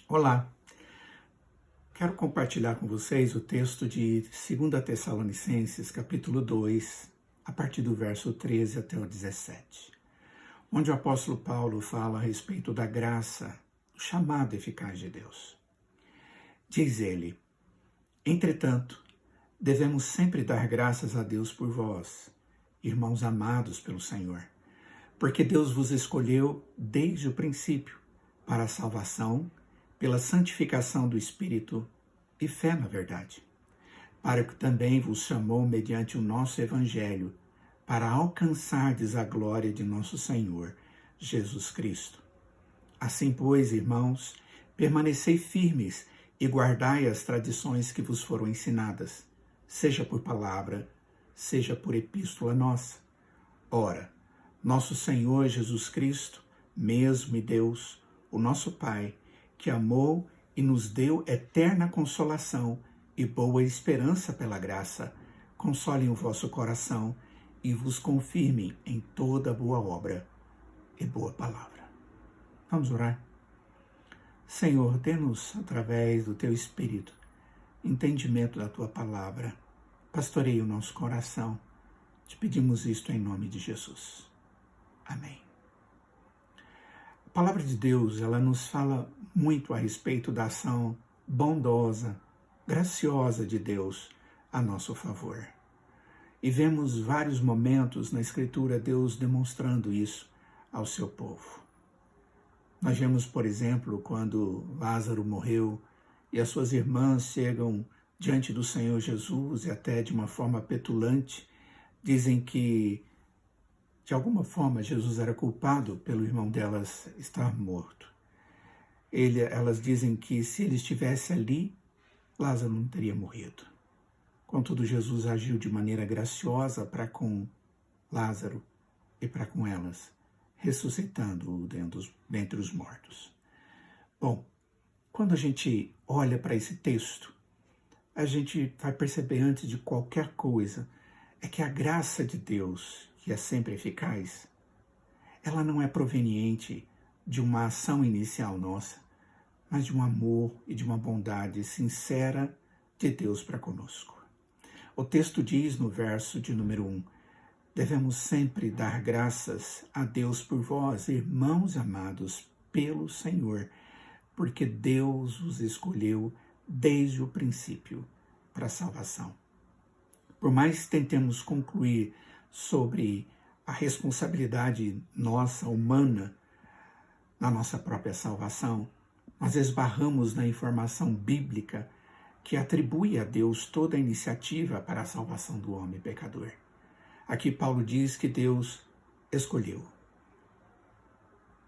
Olá, quero compartilhar com vocês o texto de 2 Tessalonicenses, capítulo 2, a partir do verso 13 até o 17, onde o apóstolo Paulo fala a respeito da graça, do chamado eficaz de Deus. Diz ele: entretanto, devemos sempre dar graças a Deus por vós, irmãos amados pelo Senhor, porque Deus vos escolheu desde o princípio para a salvação, pela santificação do Espírito e fé na verdade, para o que também vos chamou mediante o nosso Evangelho, para alcançardes a glória de nosso Senhor Jesus Cristo. Assim, pois, irmãos, permanecei firmes e guardai as tradições que vos foram ensinadas, seja por palavra, seja por epístola nossa. Ora, nosso Senhor Jesus Cristo, mesmo e Deus, o nosso Pai, que amou e nos deu eterna consolação e boa esperança pela graça, consolem o vosso coração e vos confirmem em toda boa obra e boa palavra. Vamos orar? Senhor, dê-nos, através do Teu Espírito, entendimento da Tua palavra. Pastoreie o nosso coração. Te pedimos isto em nome de Jesus. Amém. A palavra de Deus, ela nos fala muito a respeito da ação bondosa, graciosa de Deus a nosso favor. E vemos vários momentos na Escritura Deus demonstrando isso ao seu povo. Nós vemos, por exemplo, quando Lázaro morreu e as suas irmãs chegam diante do Senhor Jesus e até de uma forma petulante dizem que de alguma forma, Jesus era culpado pelo irmão delas estar morto. Elas dizem que se ele estivesse ali, Lázaro não teria morrido. Contudo, Jesus agiu de maneira graciosa para com Lázaro e para com elas, ressuscitando-o dentre os mortos. Bom, quando a gente olha para esse texto, a gente vai perceber antes de qualquer coisa, é que a graça de Deus, que é sempre eficaz, ela não é proveniente de uma ação inicial nossa, mas de um amor e de uma bondade sincera de Deus para conosco. O texto diz no verso de número 1, devemos sempre dar graças a Deus por vós, irmãos amados pelo Senhor, porque Deus os escolheu desde o princípio para a salvação. Por mais que tentemos concluir sobre a responsabilidade nossa, humana, na nossa própria salvação, nós esbarramos na informação bíblica que atribui a Deus toda a iniciativa para a salvação do homem pecador. Aqui Paulo diz que Deus escolheu.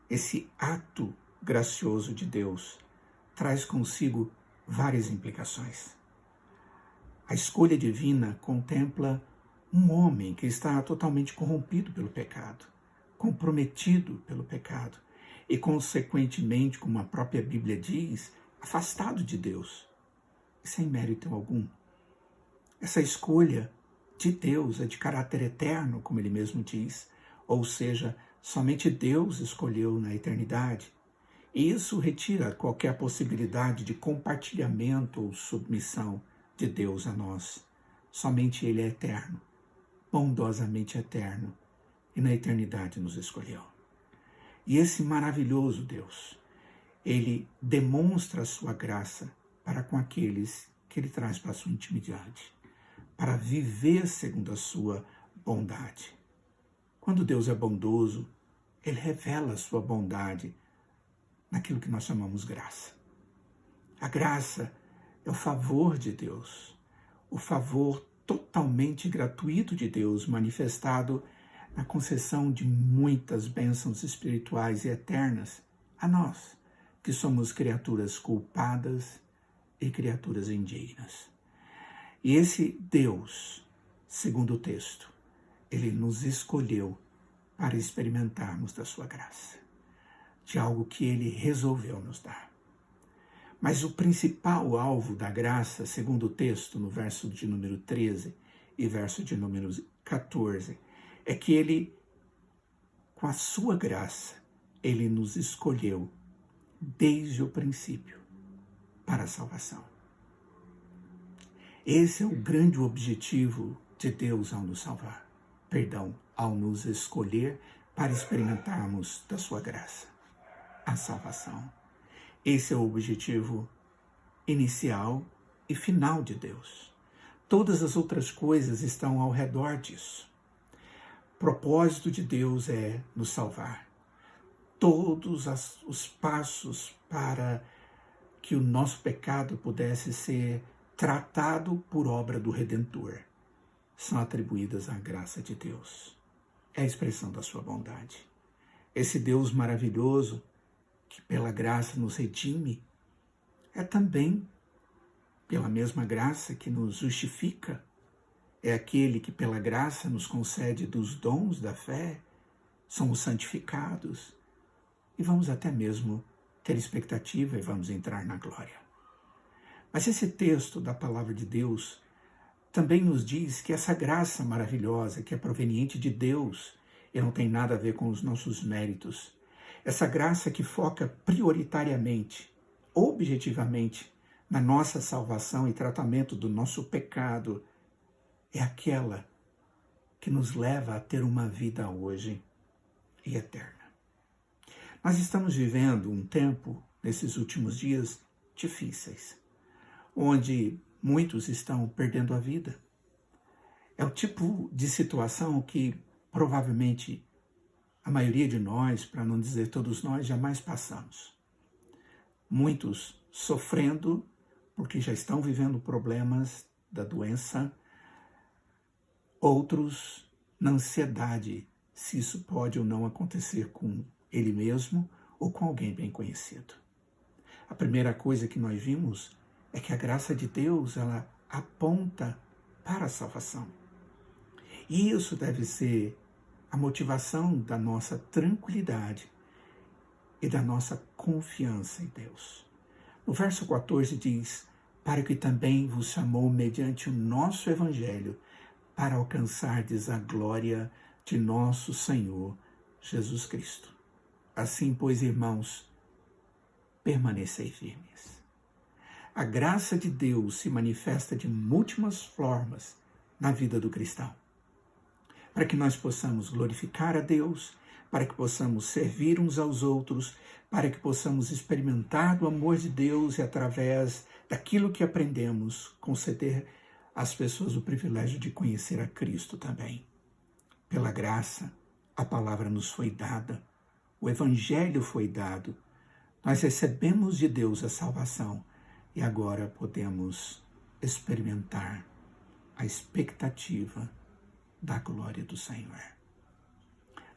Esse ato gracioso de Deus traz consigo várias implicações. A escolha divina contempla um homem que está totalmente corrompido pelo pecado, comprometido pelo pecado e, consequentemente, como a própria Bíblia diz, afastado de Deus e sem mérito algum. Essa escolha de Deus é de caráter eterno, como ele mesmo diz, ou seja, somente Deus escolheu na eternidade. E isso retira qualquer possibilidade de compartilhamento ou submissão de Deus a nós. Somente Ele é eterno, bondosamente eterno, e na eternidade nos escolheu. E esse maravilhoso Deus, Ele demonstra a sua graça para com aqueles que Ele traz para a sua intimidade, para viver segundo a sua bondade. Quando Deus é bondoso, Ele revela a sua bondade naquilo que nós chamamos graça. A graça é o favor de Deus, o favor totalmente gratuito de Deus, manifestado na concessão de muitas bênçãos espirituais e eternas a nós, que somos criaturas culpadas e criaturas indignas. E esse Deus, segundo o texto, Ele nos escolheu para experimentarmos da sua graça, de algo que Ele resolveu nos dar. Mas o principal alvo da graça, segundo o texto, no verso de número 13 e verso de número 14, é que Ele, com a sua graça, Ele nos escolheu desde o princípio para a salvação. Esse é o grande objetivo de Deus ao nos salvar. Perdão, ao nos escolher para experimentarmos da sua graça, a salvação. Esse é o objetivo inicial e final de Deus. Todas as outras coisas estão ao redor disso. O propósito de Deus é nos salvar. Todos os passos para que o nosso pecado pudesse ser tratado por obra do Redentor são atribuídas à graça de Deus. É a expressão da sua bondade. Esse Deus maravilhoso que pela graça nos redime é também pela mesma graça que nos justifica. É aquele que pela graça nos concede dos dons da fé, somos santificados e vamos até mesmo ter expectativa e vamos entrar na glória. Mas esse texto da palavra de Deus também nos diz que essa graça maravilhosa que é proveniente de Deus e não tem nada a ver com os nossos méritos, essa graça que foca prioritariamente, objetivamente, na nossa salvação e tratamento do nosso pecado, é aquela que nos leva a ter uma vida hoje e eterna. Nós estamos vivendo um tempo, nesses últimos dias, difíceis, onde muitos estão perdendo a vida. É o tipo de situação que provavelmente a maioria de nós, para não dizer todos nós, jamais passamos. Muitos sofrendo porque já estão vivendo problemas da doença, outros na ansiedade, se isso pode ou não acontecer com ele mesmo ou com alguém bem conhecido. A primeira coisa que nós vimos é que a graça de Deus, ela aponta para a salvação. E isso deve ser a motivação da nossa tranquilidade e da nossa confiança em Deus. No verso 14 diz, para que também vos chamou mediante o nosso evangelho, para alcançardes a glória de nosso Senhor Jesus Cristo. Assim, pois, irmãos, permanecei firmes. A graça de Deus se manifesta de múltiplas formas na vida do cristão, para que nós possamos glorificar a Deus, para que possamos servir uns aos outros, para que possamos experimentar do amor de Deus e, através daquilo que aprendemos, conceder às pessoas o privilégio de conhecer a Cristo também. Pela graça, a palavra nos foi dada, o Evangelho foi dado, nós recebemos de Deus a salvação e agora podemos experimentar a expectativa da glória do Senhor.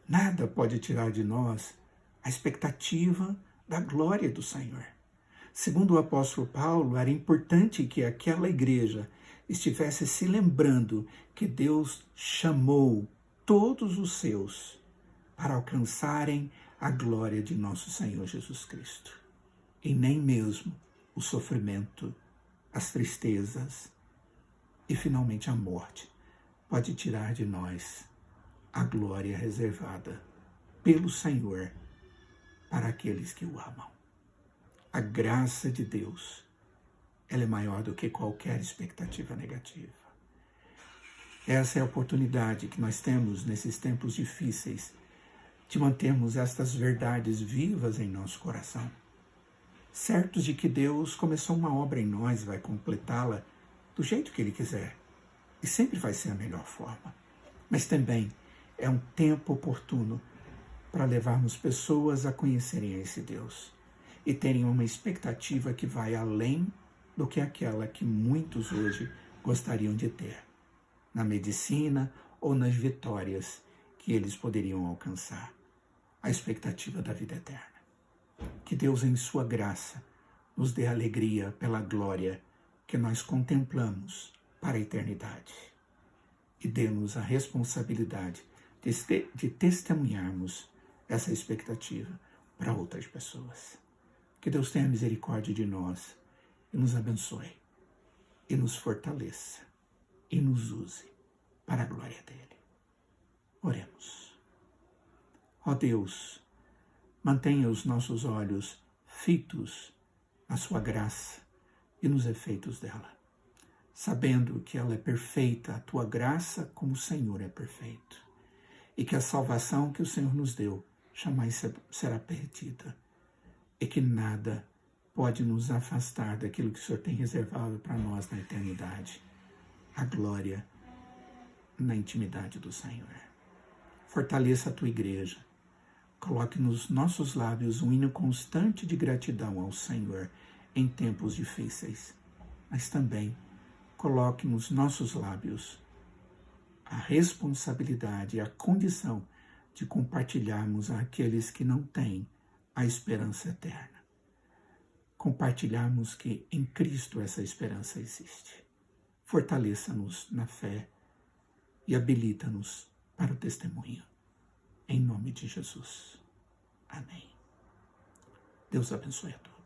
Nada pode tirar de nós a expectativa da glória do Senhor. Segundo o apóstolo Paulo, era importante que aquela igreja estivesse se lembrando que Deus chamou todos os seus para alcançarem a glória de nosso Senhor Jesus Cristo. E nem mesmo o sofrimento, as tristezas e finalmente a morte pode tirar de nós a glória reservada pelo Senhor para aqueles que o amam. A graça de Deus, ela é maior do que qualquer expectativa negativa. Essa é a oportunidade que nós temos nesses tempos difíceis de mantermos estas verdades vivas em nosso coração, certos de que Deus começou uma obra em nós e vai completá-la do jeito que Ele quiser. E sempre vai ser a melhor forma. Mas também é um tempo oportuno para levarmos pessoas a conhecerem esse Deus e terem uma expectativa que vai além do que aquela que muitos hoje gostariam de ter, na medicina ou nas vitórias que eles poderiam alcançar. A expectativa da vida eterna. Que Deus, em sua graça, nos dê alegria pela glória que nós contemplamos para a eternidade. E dê-nos a responsabilidade de testemunharmos essa expectativa para outras pessoas. Que Deus tenha misericórdia de nós e nos abençoe, e nos fortaleça, e nos use para a glória dele. Oremos. Ó Deus, mantenha os nossos olhos fitos na sua graça, e nos efeitos dela, sabendo que ela é perfeita, a tua graça como o Senhor é perfeito, e que a salvação que o Senhor nos deu jamais será perdida, e que nada pode nos afastar daquilo que o Senhor tem reservado para nós na eternidade, a glória na intimidade do Senhor. Fortaleça a tua igreja, coloque nos nossos lábios um hino constante de gratidão ao Senhor em tempos difíceis, mas também coloque nos nossos lábios a responsabilidade e a condição de compartilharmos àqueles que não têm a esperança eterna. Compartilharmos que em Cristo essa esperança existe. Fortaleça-nos na fé e habilita-nos para o testemunho. Em nome de Jesus. Amém. Deus abençoe a todos.